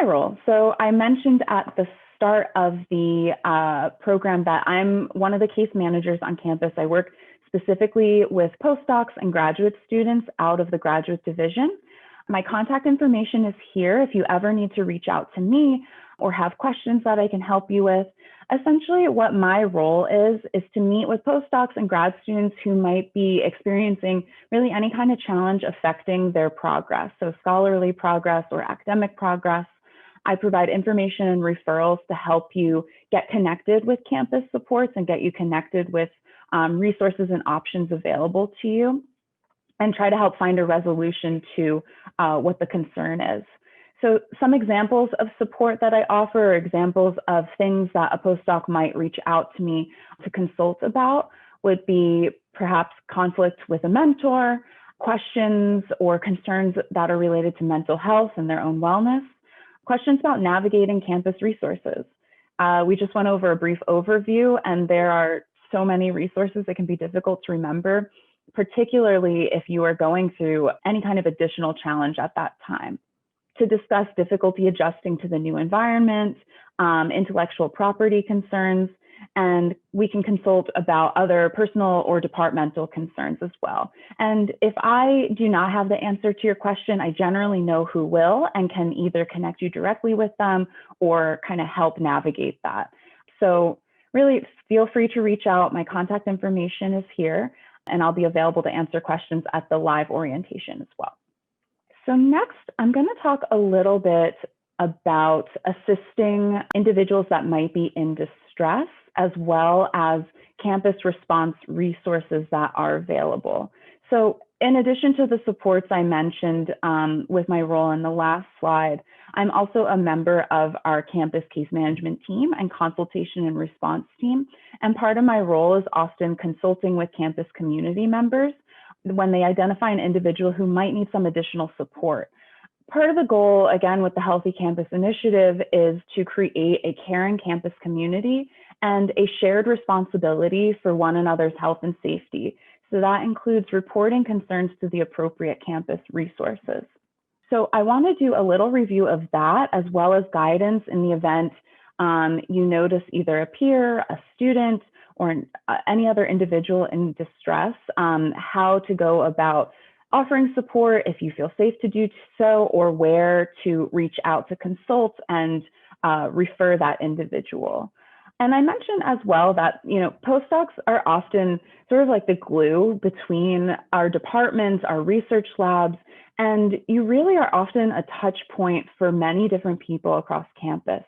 my role. So I mentioned at the start of the program that I'm one of the case managers on campus. I work specifically with postdocs and graduate students out of the graduate division. My contact information is here if you ever need to reach out to me or have questions that I can help you with. Essentially, what my role is to meet with postdocs and grad students who might be experiencing really any kind of challenge affecting their progress, so scholarly progress or academic progress. I provide information and referrals to help you get connected with campus supports and get you connected with resources and options available to you, and try to help find a resolution to what the concern is. So some examples of support that I offer are examples of things that a postdoc might reach out to me to consult about would be perhaps conflict with a mentor, questions or concerns that are related to mental health and their own wellness, questions about navigating campus resources. We just went over a brief overview, and there are so many resources that can be difficult to remember, particularly if you are going through any kind of additional challenge at that time. To discuss difficulty adjusting to the new environment, intellectual property concerns, and we can consult about other personal or departmental concerns as well. And if I do not have the answer to your question, I generally know who will and can either connect you directly with them or kind of help navigate that. So really feel free to reach out. My contact information is here, and I'll be available to answer questions at the live orientation as well. So next, I'm going to talk a little bit about assisting individuals that might be in distress, as well as campus response resources that are available. So in addition to the supports I mentioned with my role in the last slide, I'm also a member of our campus case management team and consultation and response team. And part of my role is often consulting with campus community members when they identify an individual who might need some additional support. Part of the goal, again, with the Healthy Campus Initiative is to create a caring campus community and a shared responsibility for one another's health and safety. So that includes reporting concerns to the appropriate campus resources. So I want to do a little review of that, as well as guidance in the event you notice either a peer, a student, or any other individual in distress, how to go about offering support if you feel safe to do so, or where to reach out to consult and refer that individual. And I mentioned as well that, postdocs are often sort of like the glue between our departments, our research labs, and you really are often a touch point for many different people across campus.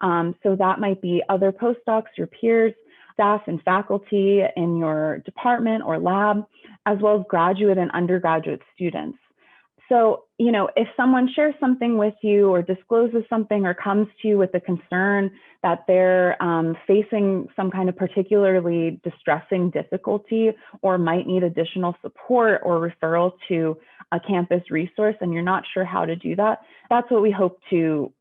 So that might be other postdocs, your peers, staff and faculty in your department or lab, as well as graduate and undergraduate students. So, if someone shares something with you or discloses something or comes to you with a concern that they're facing some kind of particularly distressing difficulty or might need additional support or referral to a campus resource and you're not sure how to do that, that's what we hope to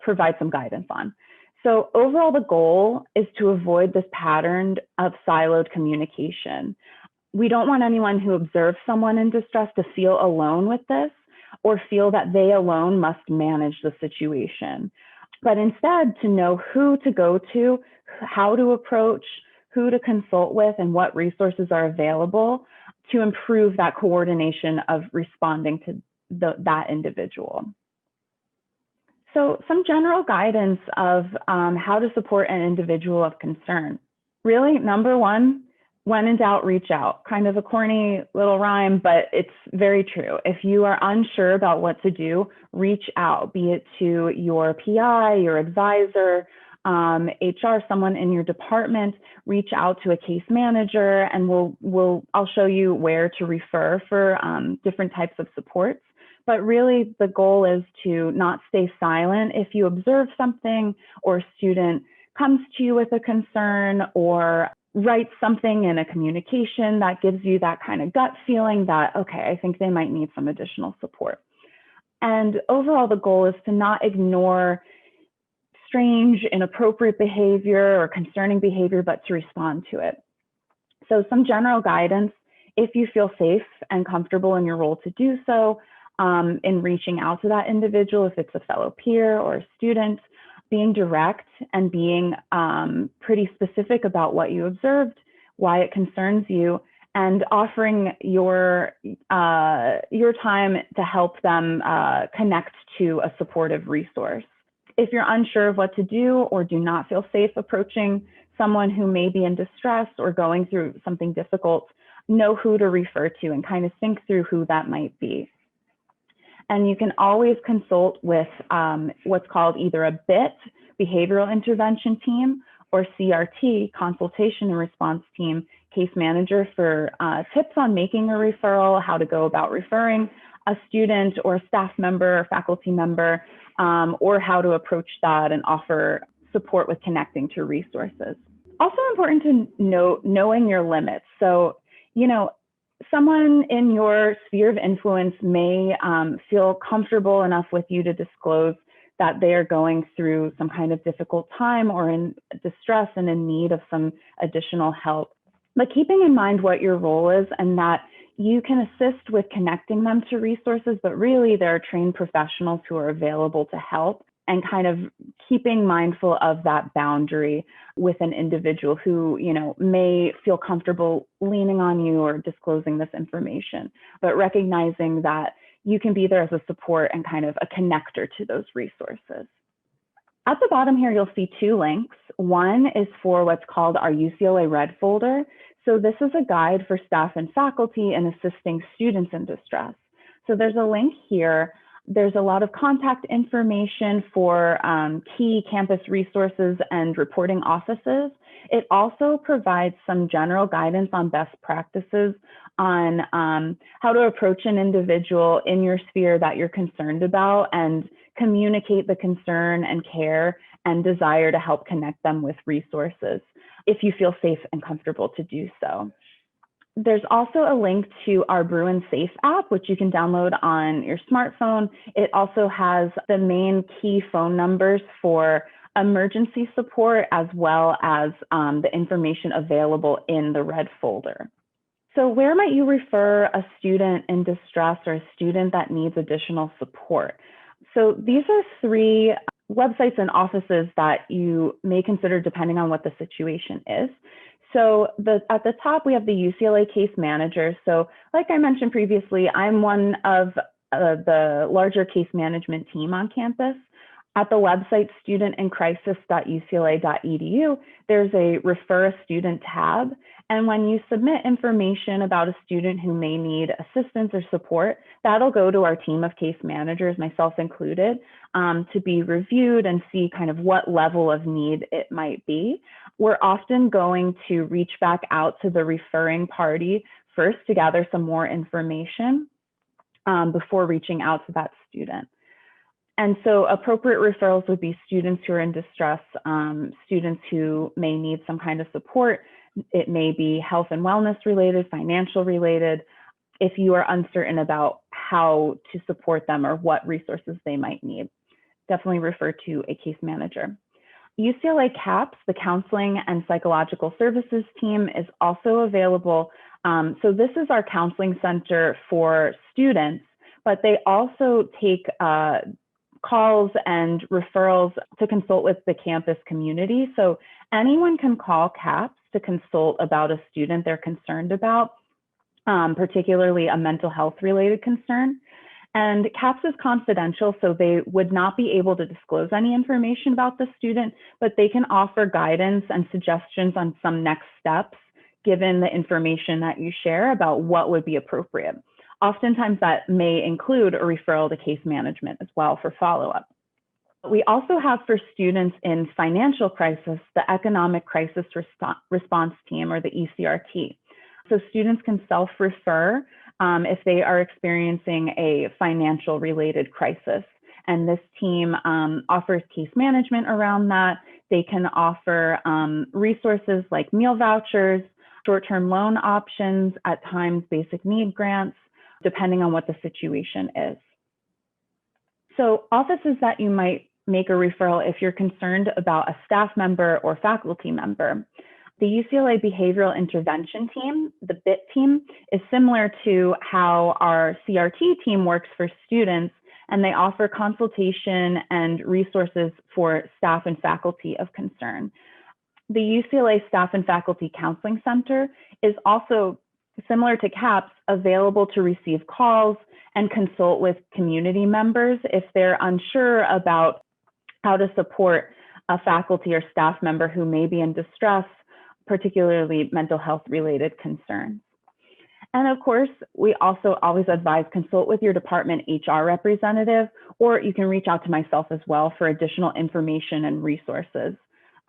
provide some guidance on. So overall, the goal is to avoid this pattern of siloed communication. We don't want anyone who observes someone in distress to feel alone with this or feel that they alone must manage the situation, but instead to know who to go to, how to approach, who to consult with, and what resources are available to improve that coordination of responding to that individual. So some general guidance of how to support an individual of concern. Really, number one, when in doubt, reach out. Kind of a corny little rhyme, but it's very true. If you are unsure about what to do, reach out, be it to your PI, your advisor, HR, someone in your department. Reach out to a case manager, and I'll show you where to refer for different types of supports. But really, the goal is to not stay silent if you observe something or a student comes to you with a concern or writes something in a communication that gives you that kind of gut feeling that, okay, I think they might need some additional support. And overall, the goal is to not ignore strange, inappropriate behavior or concerning behavior, but to respond to it. So some general guidance: if you feel safe and comfortable in your role to do so, in reaching out to that individual, if it's a fellow peer or a student, being direct and being pretty specific about what you observed, why it concerns you, and offering your time to help them connect to a supportive resource. If you're unsure of what to do or do not feel safe approaching someone who may be in distress or going through something difficult, know who to refer to and kind of think through who that might be. And you can always consult with what's called either a BIT, Behavioral Intervention Team, or CRT, Consultation and Response Team, case manager for tips on making a referral, how to go about referring a student or a staff member or faculty member, or how to approach that and offer support with connecting to resources. Also important to note knowing your limits. So, someone in your sphere of influence may feel comfortable enough with you to disclose that they are going through some kind of difficult time or in distress and in need of some additional help. But keeping in mind what your role is and that you can assist with connecting them to resources, but really there are trained professionals who are available to help, and kind of keeping mindful of that boundary with an individual who, may feel comfortable leaning on you or disclosing this information, but recognizing that you can be there as a support and kind of a connector to those resources. At the bottom here, you'll see two links. One is for what's called our UCLA Red Folder. So this is a guide for staff and faculty in assisting students in distress. So there's a link here. There's a lot of contact information for key campus resources and reporting offices. It also provides some general guidance on best practices on how to approach an individual in your sphere that you're concerned about and communicate the concern and care and desire to help connect them with resources if you feel safe and comfortable to do so. There's also a link to our Bruin Safe app, which you can download on your smartphone. It also has the main key phone numbers for emergency support, as well as the information available in the Red Folder. So where might you refer a student in distress or a student that needs additional support? So these are three websites and offices that you may consider depending on what the situation is. So at the top, we have the UCLA case manager. So like I mentioned previously, I'm one of the larger case management team on campus. At the website studentincrisis.ucla.edu, there's a Refer a Student tab. And when you submit information about a student who may need assistance or support, that'll go to our team of case managers, myself included, to be reviewed and see kind of what level of need it might be. We're often going to reach back out to the referring party first to gather some more information before reaching out to that student. And so appropriate referrals would be students who are in distress, students who may need some kind of support. It may be health and wellness related, financial related, if you are uncertain about how to support them or what resources they might need. Definitely refer to a case manager. UCLA CAPS, the Counseling and Psychological Services team, is also available. So this is our counseling center for students, but they also take calls and referrals to consult with the campus community. So anyone can call CAPS to consult about a student they're concerned about, particularly a mental health related concern. And CAPS is confidential, so they would not be able to disclose any information about the student, but they can offer guidance and suggestions on some next steps, given the information that you share about what would be appropriate. Oftentimes that may include a referral to case management as well for follow-up. We also have for students in financial crisis, the Economic Crisis Response Team, or the ECRT. So students can self-refer if they are experiencing a financial related crisis. And this team offers case management around that. They can offer resources like meal vouchers, short-term loan options, at times basic need grants, depending on what the situation is. So offices that you might make a referral if you're concerned about a staff member or faculty member. The UCLA Behavioral Intervention Team, the BIT team, is similar to how our CRT team works for students, and they offer consultation and resources for staff and faculty of concern. The UCLA Staff and Faculty Counseling Center is also, similar to CAPS, available to receive calls and consult with community members if they're unsure about how to support a faculty or staff member who may be in distress, particularly mental health related concerns. And of course, we also always advise consult with your department HR representative, or you can reach out to myself as well for additional information and resources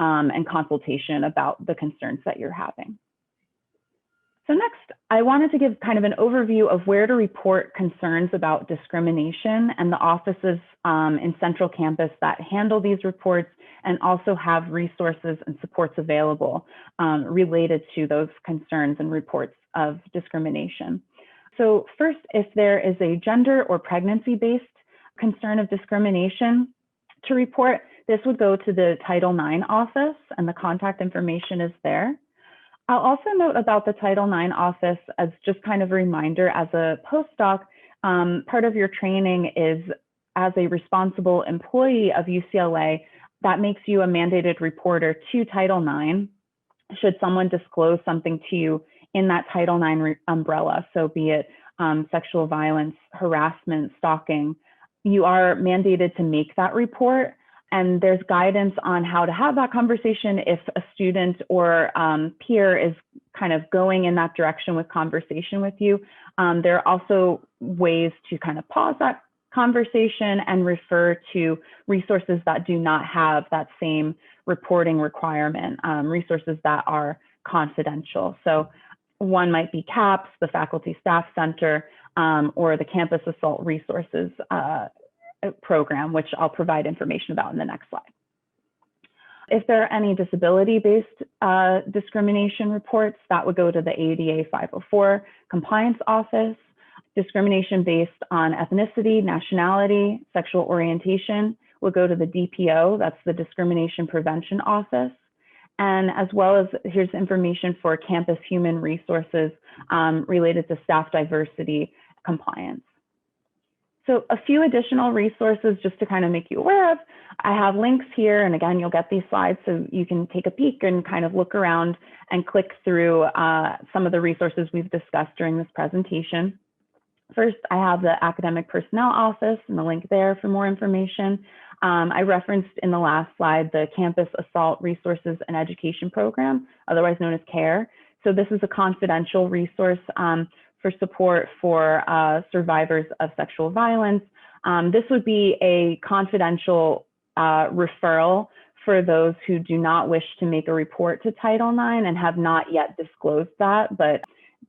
and consultation about the concerns that you're having. So next, I wanted to give kind of an overview of where to report concerns about discrimination and the offices in Central Campus that handle these reports and also have resources and supports available related to those concerns and reports of discrimination. So first, if there is a gender or pregnancy-based concern of discrimination to report, this would go to the Title IX office, and the contact information is there. I'll also note about the Title IX office as just kind of a reminder, as a postdoc, part of your training is as a responsible employee of UCLA, that makes you a mandated reporter to Title IX should someone disclose something to you in that Title IX umbrella. So be it sexual violence, harassment, stalking, you are mandated to make that report. And there's guidance on how to have that conversation if a student or peer is kind of going in that direction with conversation with you. There are also ways to kind of pause that conversation and refer to resources that do not have that same reporting requirement, resources that are confidential. So one might be CAPS, the Faculty Staff Center, or the Campus Assault Resources program, which I'll provide information about in the next slide. If there are any disability-based discrimination reports, that would go to the ADA 504 Compliance Office. Discrimination based on ethnicity, nationality, sexual orientation will go to the DPO, that's the Discrimination Prevention Office. And as well as here's information for campus human resources related to staff diversity compliance. So a few additional resources just to kind of make you aware of. I have links here, and again, you'll get these slides so you can take a peek and kind of look around and click through some of the resources we've discussed during this presentation. First, I have the Academic Personnel Office and the link there for more information. I referenced in the last slide the Campus Assault Resources and Education Program, otherwise known as CARE. So this is a confidential resource for support for survivors of sexual violence. This would be a confidential referral for those who do not wish to make a report to Title IX and have not yet disclosed that, but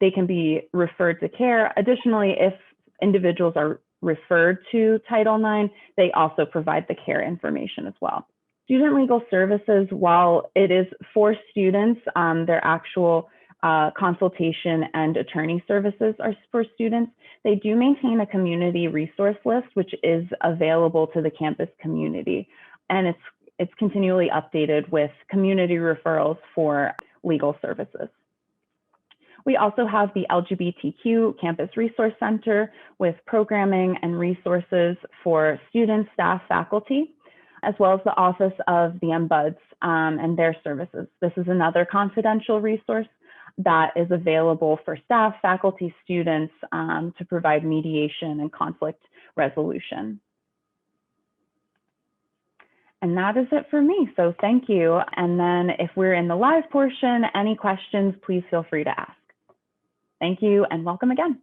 they can be referred to CARE. Additionally, if individuals are referred to Title IX, they also provide the CARE information as well. Student Legal Services, while it is for students, their actual consultation and attorney services are for students. They do maintain a community resource list, which is available to the campus community. And it's continually updated with community referrals for legal services. We also have the LGBTQ Campus Resource Center with programming and resources for students, staff, faculty, as well as the Office of the Ombuds and their services. This is another confidential resource that is available for staff, faculty, students to provide mediation and conflict resolution. And that is it for me, so thank you. And then if we're in the live portion, any questions, please feel free to ask. Thank you and welcome again.